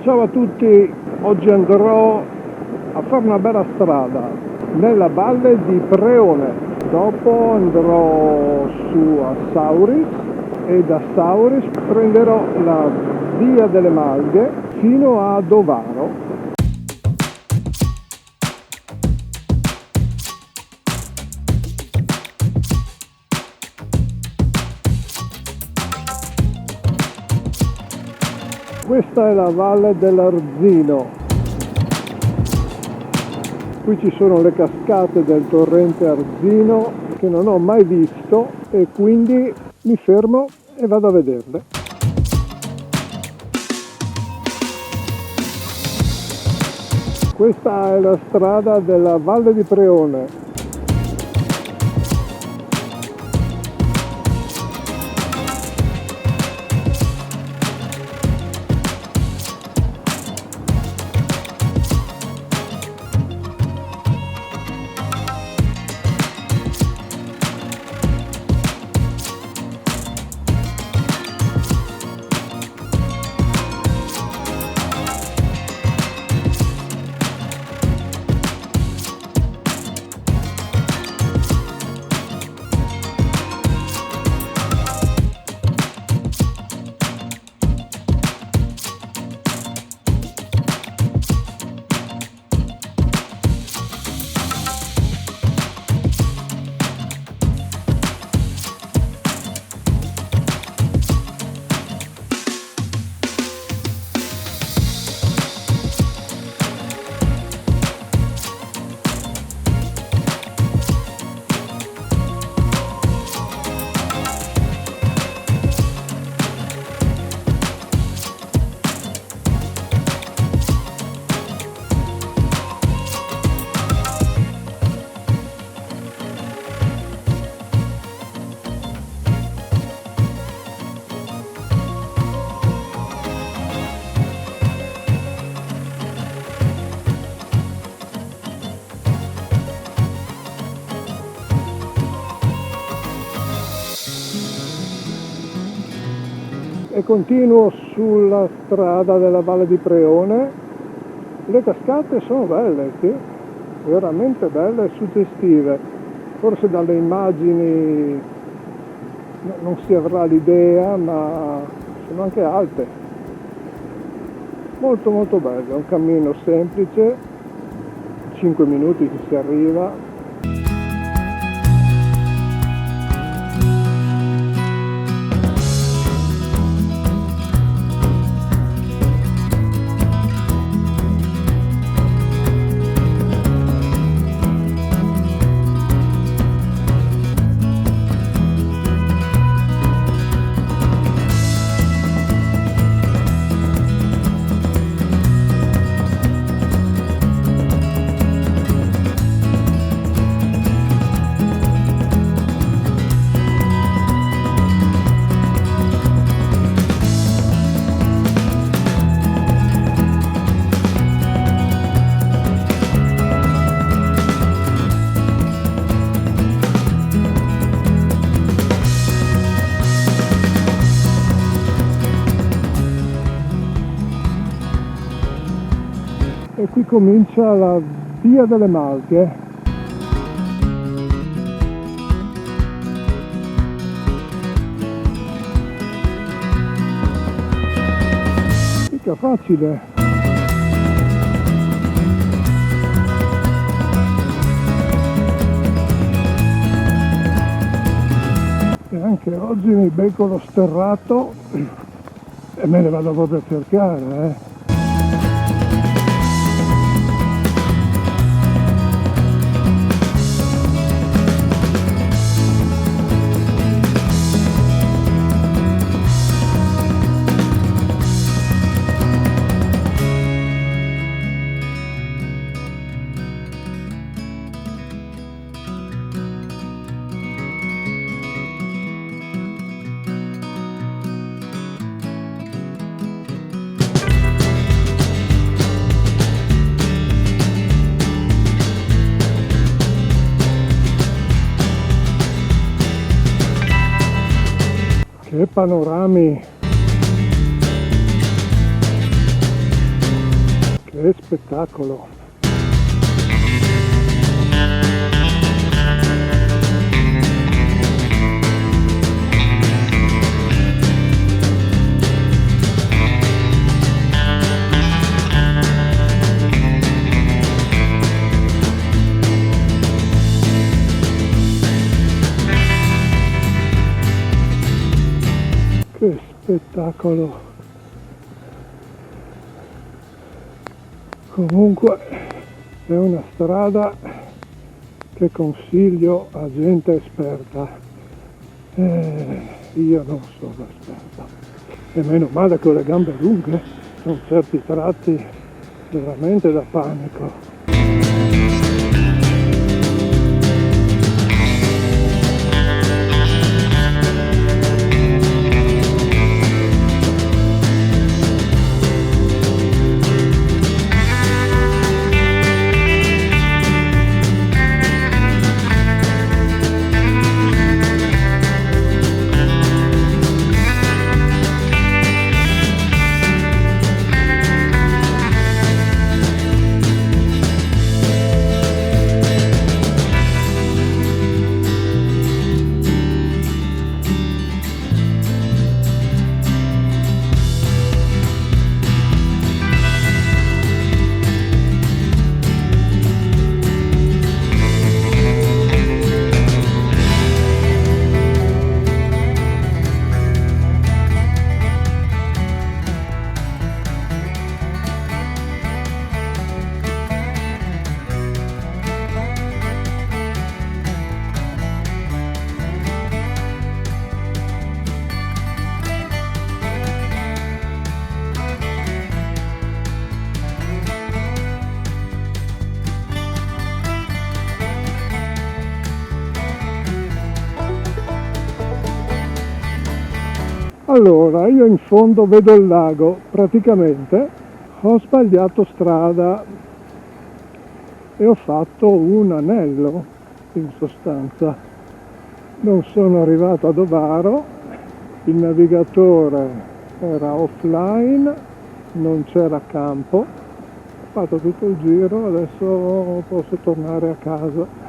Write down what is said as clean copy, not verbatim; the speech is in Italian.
Ciao a tutti, oggi andrò a fare una bella strada nella valle di Preone, dopo andrò su a Sauris e da Sauris prenderò la via delle Malghe fino a Dovaro. Questa è la valle dell'Arzino. Qui ci sono le cascate del torrente Arzino che non ho mai visto e quindi mi fermo e vado a vederle. Questa è la strada della Valle di Preone. E continuo sulla strada della Valle di Preone. Le cascate sono belle, sì, veramente belle e suggestive. Forse dalle immagini non si avrà l'idea, ma sono anche alte. Molto molto belle, è un cammino semplice, 5 minuti che si arriva. E qui comincia la via delle Malghe. Mica facile. E anche oggi mi becco lo sterrato e me ne vado proprio a cercare, Che panorami! Che spettacolo! Che spettacolo! Comunque è una strada che consiglio a gente esperta. Io non sono esperta. E meno male che ho le gambe lunghe, sono certi tratti veramente da panico. Allora, io in fondo vedo il lago, praticamente ho sbagliato strada e ho fatto un anello, in sostanza. Non sono arrivato ad Ovaro, il navigatore era offline, non c'era campo, ho fatto tutto il giro, adesso posso tornare a casa.